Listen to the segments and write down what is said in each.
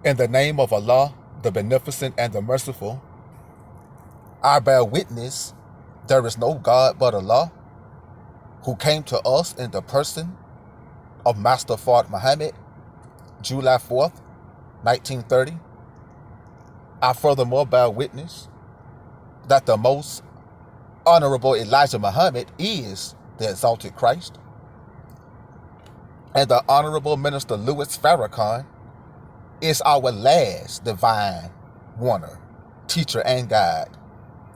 In the name of Allah, the Beneficent and the Merciful, I bear witness there is no God but Allah, who came to us in the person of Master Fard Muhammad, July 4th, 1930. I furthermore bear witness that the most Honorable Elijah Muhammad is the exalted Christ, and the Honorable Minister Louis Farrakhan is our last divine warner, teacher, and guide,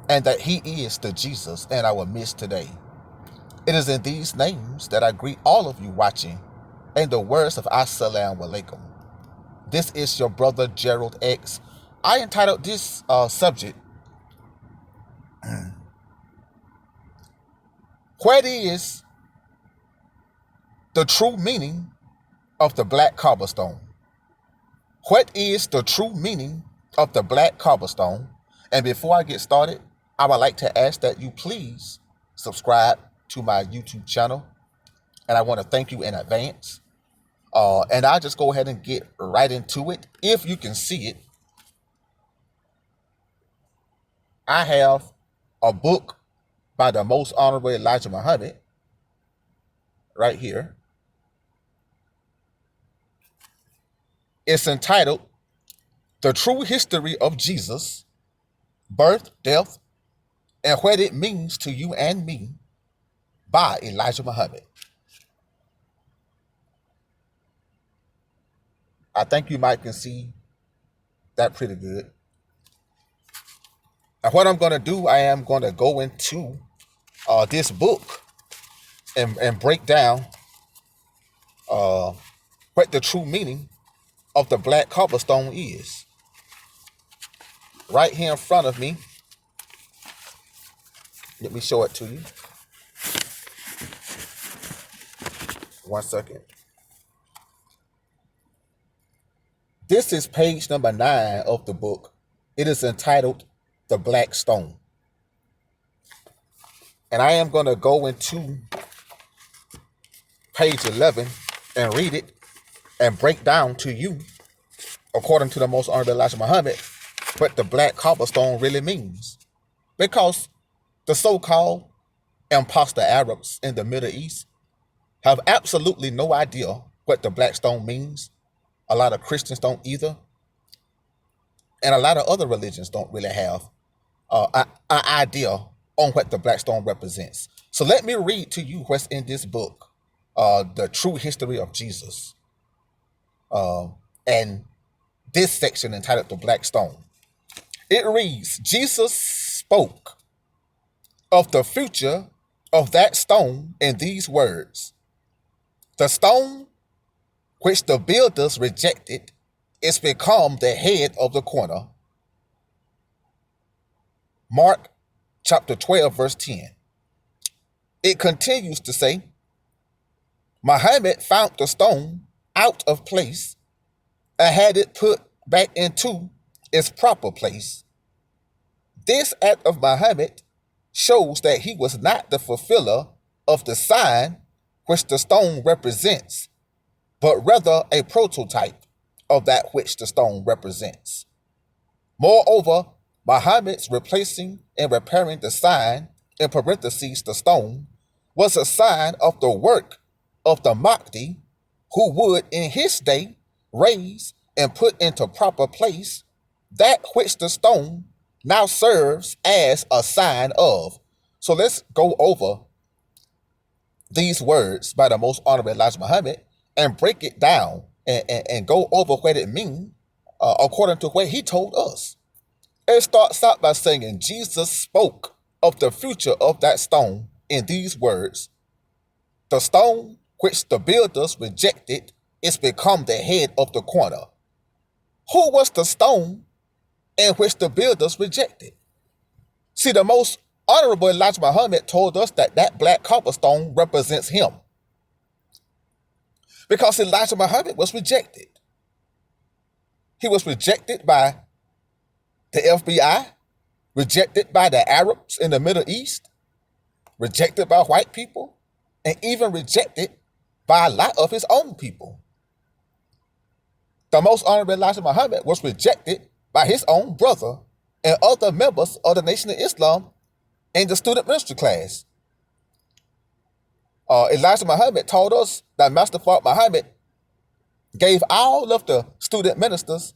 and that he is the Jesus in our midst today. It is in these names that I greet all of you watching in the words of Assalamu alaikum. This is your brother Gerald X. I entitled this subject, What is the true meaning of the black cobblestone? What is the true meaning of the black cobblestone? And before I get started, I would like to ask that you please subscribe to my YouTube channel. And I want to thank you in advance. And I'll just go ahead and get right into it. If you can see it, I have a book by the Most Honorable Elijah Muhammad right here. It's entitled The True History of Jesus, Birth, Death, and What It Means to You and Me by Elijah Muhammad. I think you might can see that pretty good. And what I'm going to do, I am going to go into this book and break down what the true meaning of the black cobblestone is. Right here in front of me, let me show it to you. 1 second. This is page number 9 of the book. It is entitled The Black Stone. And I am going to go into page 11 and read it and break down to you, according to the Most Honorable Elijah Muhammad, what the black cobblestone really means. Because the so-called imposter Arabs in the Middle East have absolutely no idea what the black stone means. A lot of Christians don't either. And a lot of other religions don't really have an idea on what the black stone represents. So let me read to you what's in this book, The True History of Jesus. And this section entitled The Black Stone. It reads, Jesus spoke of the future of that stone in these words. The stone which the builders rejected is become the head of the corner. Mark chapter 12, verse 10. It continues to say, Muhammad found the stone out of place and had it put back into its proper place. This act of Muhammad shows that he was not the fulfiller of the sign which the stone represents, but rather a prototype of that which the stone represents. Moreover, Muhammad's replacing and repairing the sign, in parentheses the stone, was a sign of the work of the Mahdi, who would in his day raise and put into proper place that which the stone now serves as a sign of. So let's go over these words by the Most Honorable Elijah Muhammad and break it down and go over what it means according to what he told us. It starts out by saying Jesus spoke of the future of that stone in these words. The stone which the builders rejected is become the head of the corner. Who was the stone in which the builders rejected? See, the Most Honorable Elijah Muhammad told us that that black cobblestone represents him. Because Elijah Muhammad was rejected. He was rejected by the FBI, rejected by the Arabs in the Middle East, rejected by white people, and even rejected by a lot of his own people. the most honorable Elijah Muhammad was rejected by his own brother and other members of the Nation of Islam in the student ministry class. Elijah Muhammad told us that Master Fard Muhammad gave all of the student ministers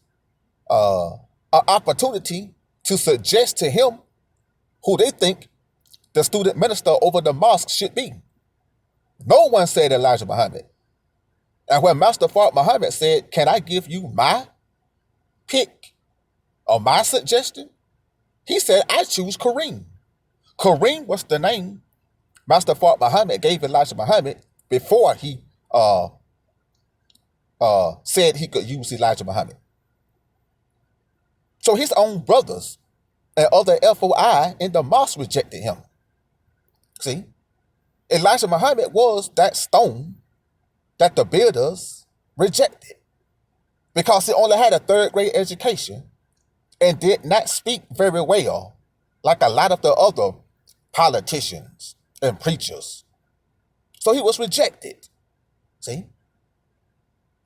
an opportunity to suggest to him who they think the student minister over the mosque should be. No one said Elijah Muhammad. And when Master Fard Muhammad said, "Can I give you my pick or my suggestion?" he said, "I choose Kareem." Kareem was the name Master Fard Muhammad gave Elijah Muhammad before he said he could use Elijah Muhammad. So his own brothers and other FOI in the mosque rejected him. See, Elijah Muhammad was that stone that the builders rejected because he only had a third grade education and did not speak very well like a lot of the other politicians and preachers. So he was rejected. See?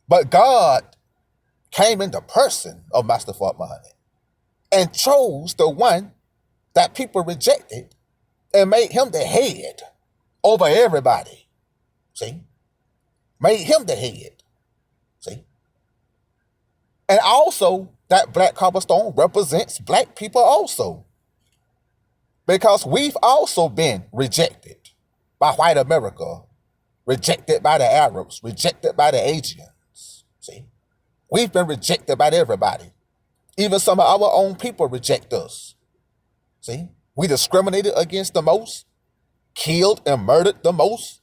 But God came in the person of Master Fard Muhammad and chose the one that people rejected and made him the head over everybody. See? Made him the head. See? And also, that black cobblestone represents black people also. Because we've also been rejected by white America, rejected by the Arabs, rejected by the Asians. See? We've been rejected by everybody. Even some of our own people reject us. See? We discriminated against the most, killed and murdered the most.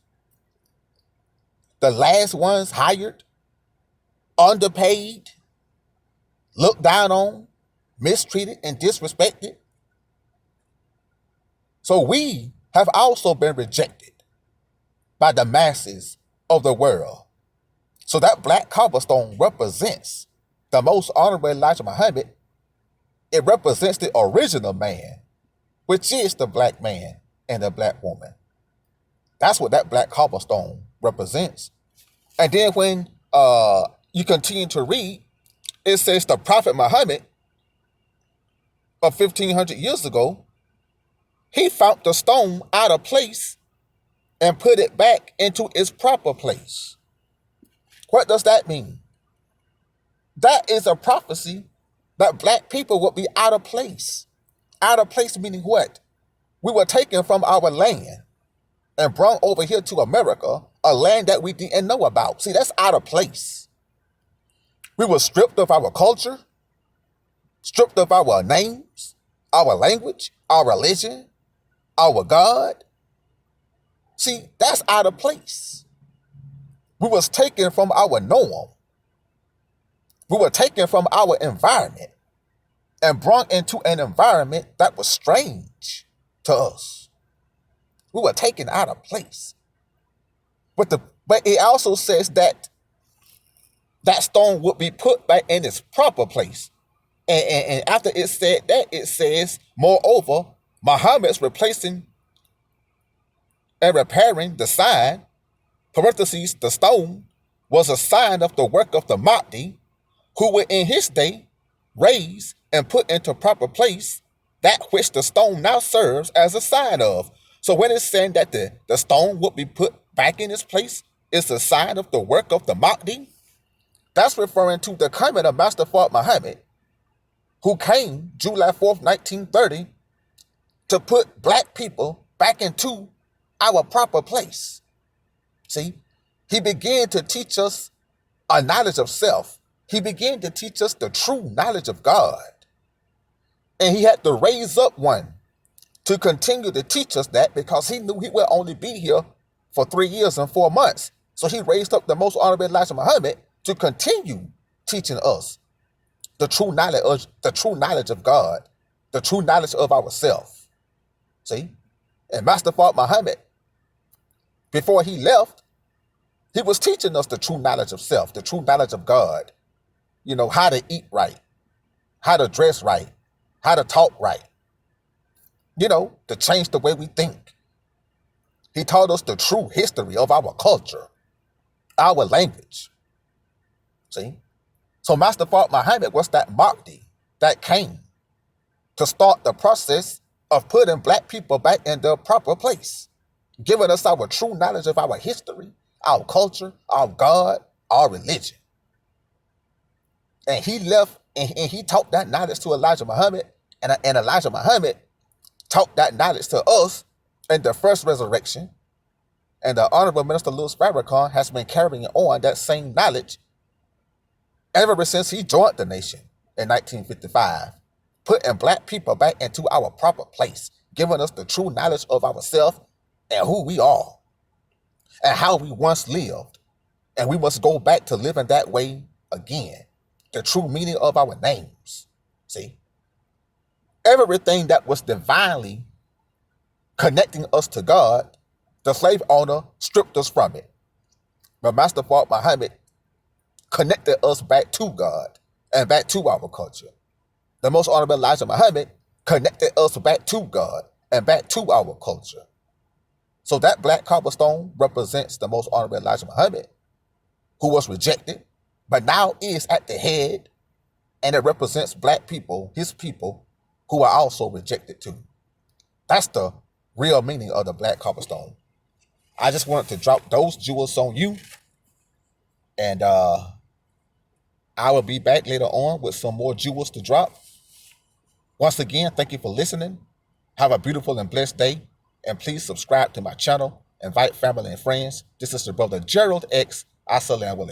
The last ones hired, underpaid, looked down on, mistreated, and disrespected. So we have also been rejected by the masses of the world. So that black cobblestone represents the most honorable Elijah Muhammad. It represents the original man, which is the black man and the black woman. That's what that black cobblestone represents. And then when you continue to read, it says the Prophet Muhammad of 1500 years ago, he found the stone out of place and put it back into its proper place. What does that mean? That is a prophecy that black people would be out of place. Out of place meaning what? We were taken from our land and brought over here to America, a land that we didn't know about. See, that's out of place. We were stripped of our culture, stripped of our names, our language, our religion, our God. See, that's out of place. We was taken from our norm. We were taken from our environment and brought into an environment that was strange to us. We were taken out of place. But it also says that that stone would be put back in its proper place. And after it said that, it says, moreover, Muhammad's replacing and repairing the sign, parentheses, the stone, was a sign of the work of the Mahdi, who would in his day raise and put into proper place that which the stone now serves as a sign of. So when it's saying that the stone would be put back in its place, it's a sign of the work of the Mahdi. That's referring to the coming of Master Fard Muhammad, who came July 4th, 1930, to put black people back into our proper place. See, he began to teach us a knowledge of self. He began to teach us the true knowledge of God. And he had to raise up one to continue to teach us that, because he knew he would only be here for 3 years and 4 months. So he raised up the most honorable Elijah Muhammad to continue teaching us the true knowledge of God, the true knowledge of ourselves. See? And Master Fard Muhammad, before he left, he was teaching us the true knowledge of self, the true knowledge of God. You know, how to eat right, how to dress right, how to talk right. You know, to change the way we think. He taught us the true history of our culture, our language. See? So Master Fard Muhammad was that Mahdi that came to start the process of putting black people back in their proper place, giving us our true knowledge of our history, our culture, our God, our religion. And he left and he taught that knowledge to Elijah Muhammad, and Elijah Muhammad taught that knowledge to us in the first resurrection. And the Honorable Minister Louis Farrakhan has been carrying on that same knowledge ever since he joined the nation in 1955, putting black people back into our proper place, giving us the true knowledge of ourselves and who we are and how we once lived. And we must go back to living that way again. The true meaning of our names. See? Everything that was divinely connecting us to God, the slave owner stripped us from it. But Master Fard Muhammad connected us back to God and back to our culture. The Most Honorable Elijah Muhammad connected us back to God and back to our culture. So that black cobblestone represents the Most Honorable Elijah Muhammad, who was rejected, but now is at the head, and it represents black people, his people, who are also rejected too. That's the real meaning of the black cobblestone. I just wanted to drop those jewels on you, and I will be back later on with some more jewels to drop. Once again, thank you for listening. Have a beautiful and blessed day, and please subscribe to my channel. Invite family and friends. This is your brother Gerald X. Assalamu alaikum.